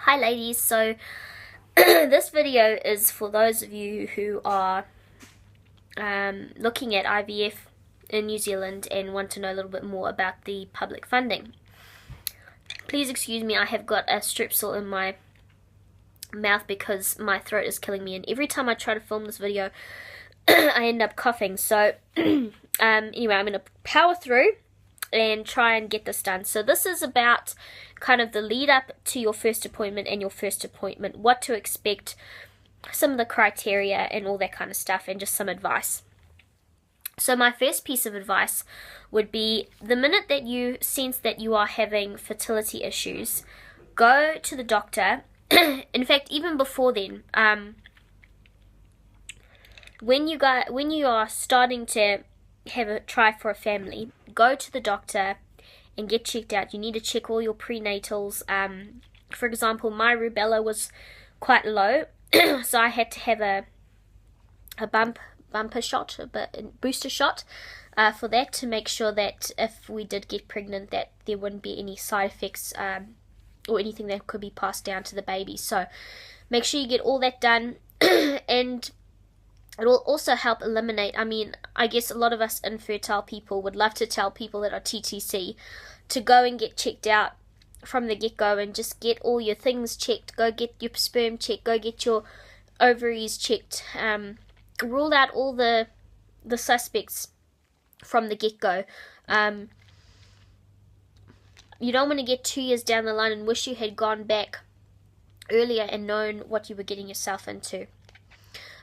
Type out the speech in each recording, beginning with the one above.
Hi ladies, so this video is for those of you who are looking at IVF in New Zealand and want to know a little bit more about the public funding. Please excuse me, I have got a strepsil in my mouth because my throat is killing me, and every time I try to film this video I end up coughing. So anyway, I'm going to power through and try and get this done. So this is about kind of the lead up to your first appointment and your first appointment, what to expect, some of the criteria and all that kind of stuff, and just some advice. So my first piece of advice would be, the minute that you sense that you are having fertility issues, go to the doctor. In fact, even before then, when you are starting to have a try for a family, go to the doctor and get checked out. You need to check all your prenatals. For example, my rubella was quite low, so I had to have a booster shot for that, to make sure that if we did get pregnant that there wouldn't be any side effects or anything that could be passed down to the baby. So make sure you get all that done. And it will also help eliminate, I guess a lot of us infertile people would love to tell people that are TTC to go and get checked out from the get-go and just get all your things checked. Go get your sperm checked, go get your ovaries checked. Rule out all the suspects from the get-go. You don't want to get 2 years down the line and wish you had gone back earlier and known what you were getting yourself into.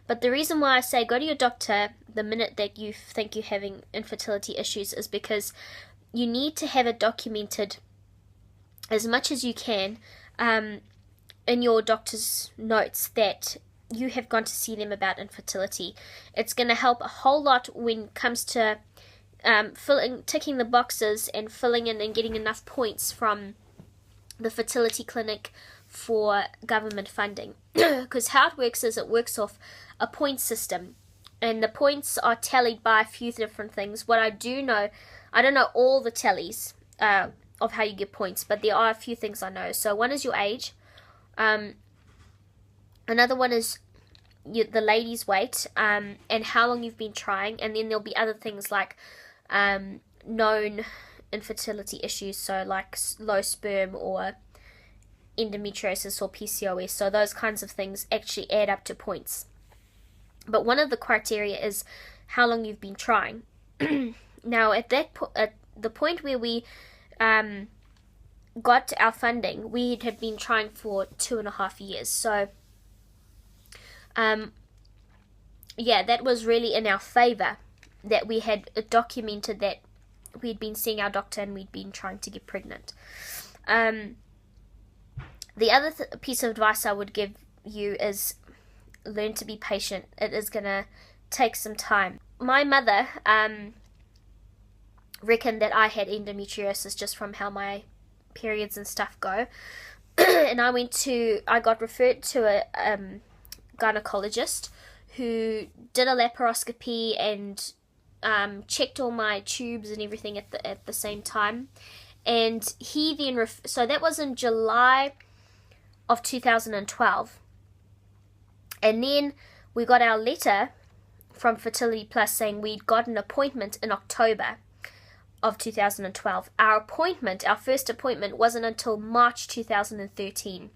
But the reason why I say go to your doctor the minute that you think you're having infertility issues is because you need to have it documented as much as you can in your doctor's notes that you have gone to see them about infertility. It's going to help a whole lot when it comes to ticking the boxes and filling in and getting enough points from the fertility clinic for government funding. Because how it works is, it works off a point system, and the points are tallied by a few different things. What I do know, I don't know all the tallies of how you get points, but there are a few things I know. So one is your age, another one is the lady's weight, and how long you've been trying, and then there'll be other things like known infertility issues, so like low sperm or endometriosis or PCOS. So those kinds of things actually add up to points. But one of the criteria is how long you've been trying. Now, at the point where we got our funding, we had been trying for 2.5 years. So, that was really in our favor, that we had documented that we'd been seeing our doctor and we'd been trying to get pregnant. The other piece of advice I would give you is learn to be patient. It is going to take some time. My mother reckoned that I had endometriosis just from how my periods and stuff go. And I got referred to a gynecologist who did a laparoscopy and checked all my tubes and everything at the same time. And he then so that was in July of 2012, and then we got our letter from Fertility Plus saying we'd got an appointment in October of 2012. Our first appointment wasn't until March 2013.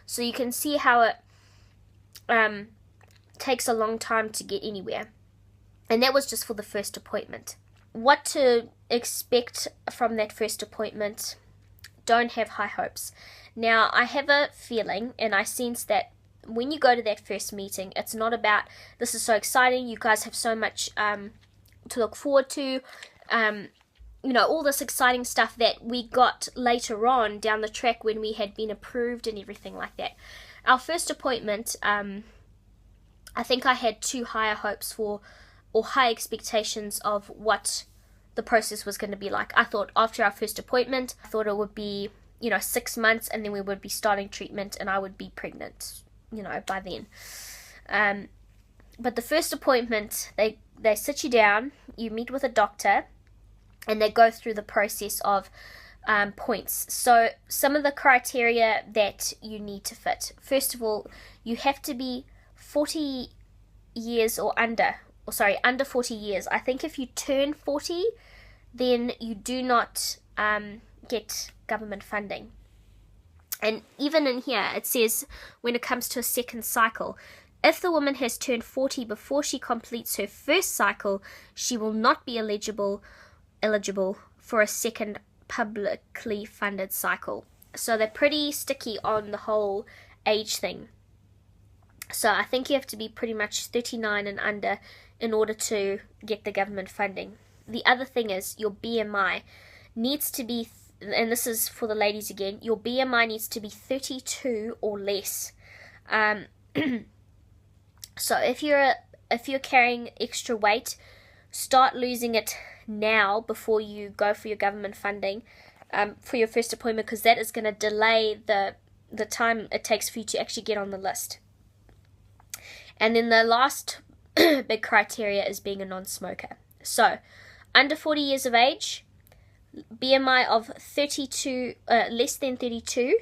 So you can see how it takes a long time to get anywhere. And that was just for the first appointment. What to expect from that first appointment? Don't have high hopes. Now, I have a feeling, and I sense that when you go to that first meeting, it's not about, this is so exciting, you guys have so much to look forward to, all this exciting stuff that we got later on down the track when we had been approved and everything like that. Our first appointment, I think I had too high hopes for, or high expectations of what the process was going to be like. I thought after our first appointment, I thought it would be 6 months, and then we would be starting treatment and I would be pregnant, by then. But the first appointment, they sit you down, you meet with a doctor, and they go through the process of points. So some of the criteria that you need to fit. First of all, you have to be 40 years or under. Or sorry, under 40 years. I think if you turn 40, then you do not get government funding. And even in here, it says when it comes to a second cycle, if the woman has turned 40 before she completes her first cycle, she will not be eligible for a second publicly funded cycle. So they're pretty sticky on the whole age thing. So I think you have to be pretty much 39 and under in order to get the government funding. The other thing is your BMI needs to be, and this is for the ladies again, your BMI needs to be 32 or less. So if you're carrying extra weight, start losing it now before you go for your government funding for your first appointment, because that is going to delay the time it takes for you to actually get on the list. And then the last big criteria is being a non-smoker. So under 40 years of age, BMI of 32, less than 32,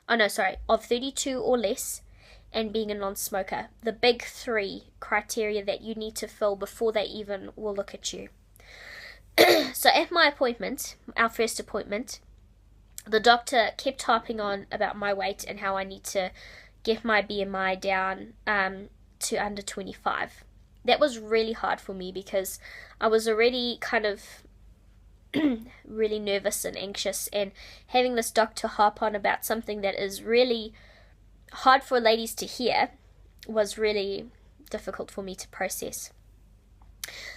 of 32 or less, and being a non-smoker. The big 3 criteria that you need to fill before they even will look at you. So at my appointment, our first appointment, the doctor kept harping on about my weight and how I need to get my BMI down to under 25. That was really hard for me because I was already kind of really nervous and anxious, and having this doctor harp on about something that is really hard for ladies to hear was really difficult for me to process.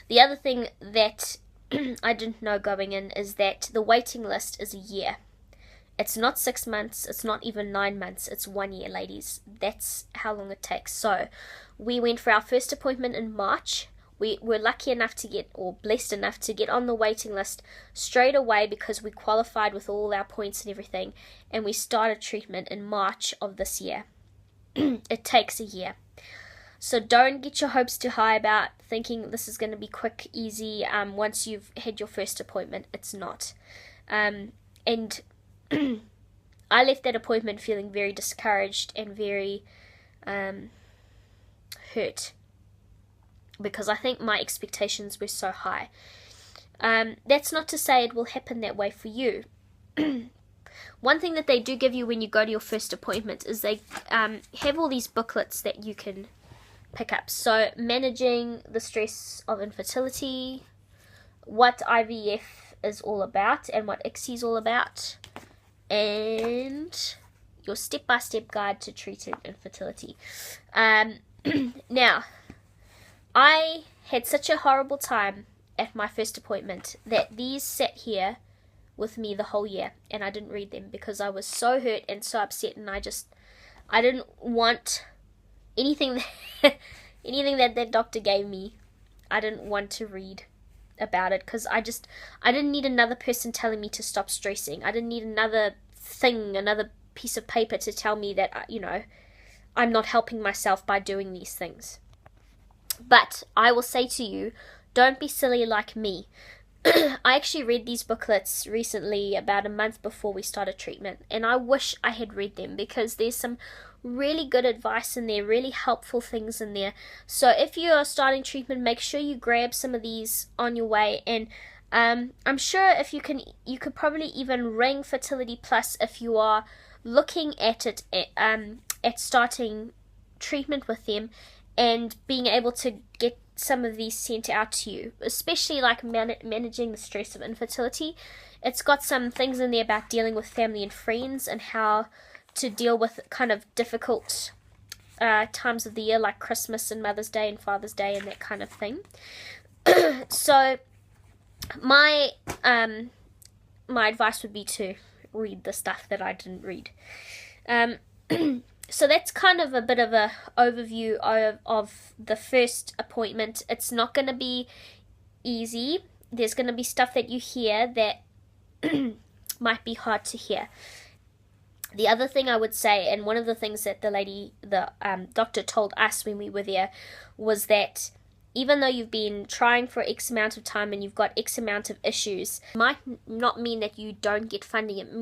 The other thing that I didn't know going in is that the waiting list is a year. It's not 6 months, it's not even 9 months, it's 1 year, ladies. That's how long it takes. So we went for our first appointment in March. We were lucky enough to get, or blessed enough to get on the waiting list straight away because we qualified with all our points and everything, and we started treatment in March of this year. It takes a year. So don't get your hopes too high about thinking this is going to be quick, easy, once you've had your first appointment. It's not. And I left that appointment feeling very discouraged and very hurt, because I think my expectations were so high. That's not to say it will happen that way for you. One thing that they do give you when you go to your first appointment is they have all these booklets that you can pick up. So managing the stress of infertility, what IVF is all about and what ICSI is all about, and your step-by-step guide to treating infertility. Now, I had such a horrible time at my first appointment that these sat here with me the whole year, and I didn't read them because I was so hurt and so upset, and I didn't want anything that doctor gave me. I didn't want to read about it because I didn't need another person telling me to stop stressing. I didn't need another piece of paper to tell me that, I'm not helping myself by doing these things. But I will say to you, don't be silly like me. I actually read these booklets recently, about a month before we started treatment, and I wish I had read them because there's some really good advice in there, really helpful things in there. So if you are starting treatment, make sure you grab some of these on your way, and I'm sure if you could probably even ring Fertility Plus if you are looking at it at starting treatment with them, and being able to get some of these sent out to you, especially like managing the stress of infertility. It's got some things in there about dealing with family and friends and how to deal with kind of difficult times of the year like Christmas and Mother's Day and Father's Day and that kind of thing. So my advice would be to read the stuff that I didn't read. So that's kind of a bit of a overview of the first appointment. It's not going to be easy. There's going to be stuff that you hear that might be hard to hear. The other thing I would say, and one of the things that the doctor told us when we were there, was that even though you've been trying for X amount of time and you've got X amount of issues, might not mean that you don't get funding. It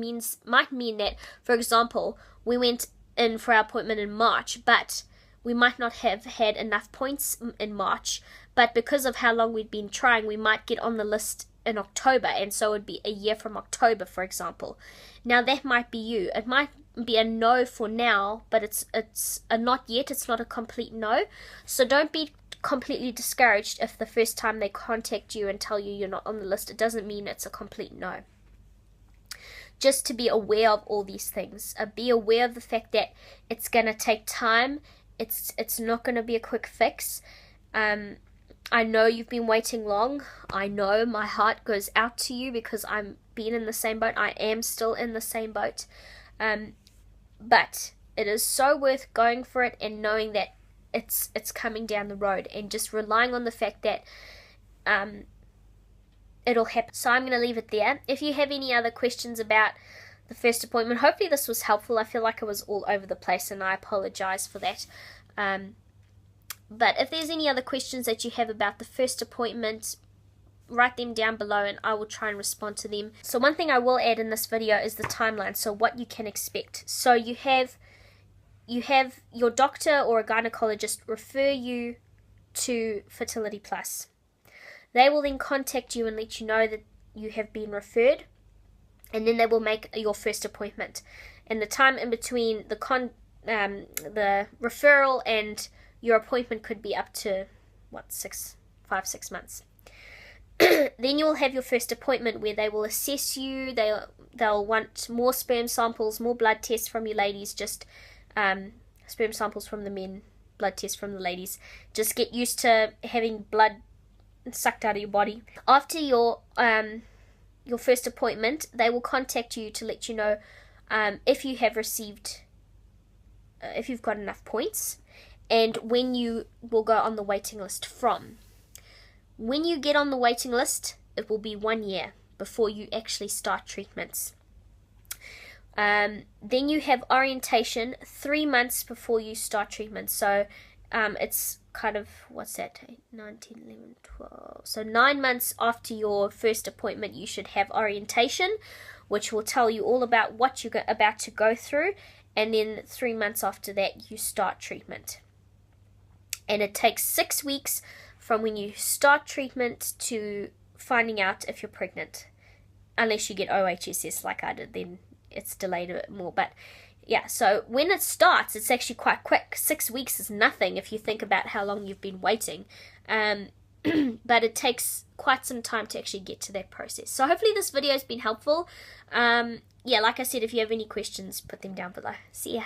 might mean that, for example, we went in for our appointment in March, but we might not have had enough points in March, but because of how long we'd been trying, we might get on the list in October, and so it would be a year from October, for example. Now that might be you. It might be a no for now, but it's a not yet. It's not a complete no. So don't be completely discouraged if the first time they contact you and tell you you're not on the list. It doesn't mean it's a complete no. Just to be aware of all these things. Be aware of the fact that it's going to take time. It's not going to be a quick fix. I know you've been waiting long. I know my heart goes out to you because I'm been in the same boat. I am still in the same boat. But it is so worth going for it and knowing that it's coming down the road, and just relying on the fact that it'll happen. So I'm going to leave it there. If you have any other questions about the first appointment, hopefully this was helpful. I feel like it was all over the place, and I apologize for that. But if there's any other questions that you have about the first appointment, write them down below and I will try and respond to them. So one thing I will add in this video is the timeline, so what you can expect. So you have your doctor or a gynecologist refer you to Fertility Plus. They will then contact you and let you know that you have been referred, and then they will make your first appointment. And the time in between the referral and your appointment could be up to 5-6 months. Then you will have your first appointment where they will assess you. They'll want more sperm samples, more blood tests from you ladies, just sperm samples from the men, blood tests from the ladies. Just get used to having blood sucked out of your body. After your first appointment, they will contact you to let you know if you have received, if you've got enough points, and when you will go on the waiting list from. When you get on the waiting list, it will be 1 year before you actually start treatments. Then you have orientation 3 months before you start treatment. So it's kind of, what's that, 9, 10, 11, 12. So 9 months after your first appointment, you should have orientation, which will tell you all about what you're about to go through. And then 3 months after that, you start treatment. And it takes 6 weeks from when you start treatment to finding out if you're pregnant. Unless you get OHSS like I did, then it's delayed a bit more. But yeah, so when it starts, it's actually quite quick. 6 weeks is nothing if you think about how long you've been waiting. But it takes quite some time to actually get to that process. So hopefully this video has been helpful. Yeah, like I said, if you have any questions, put them down below. See ya.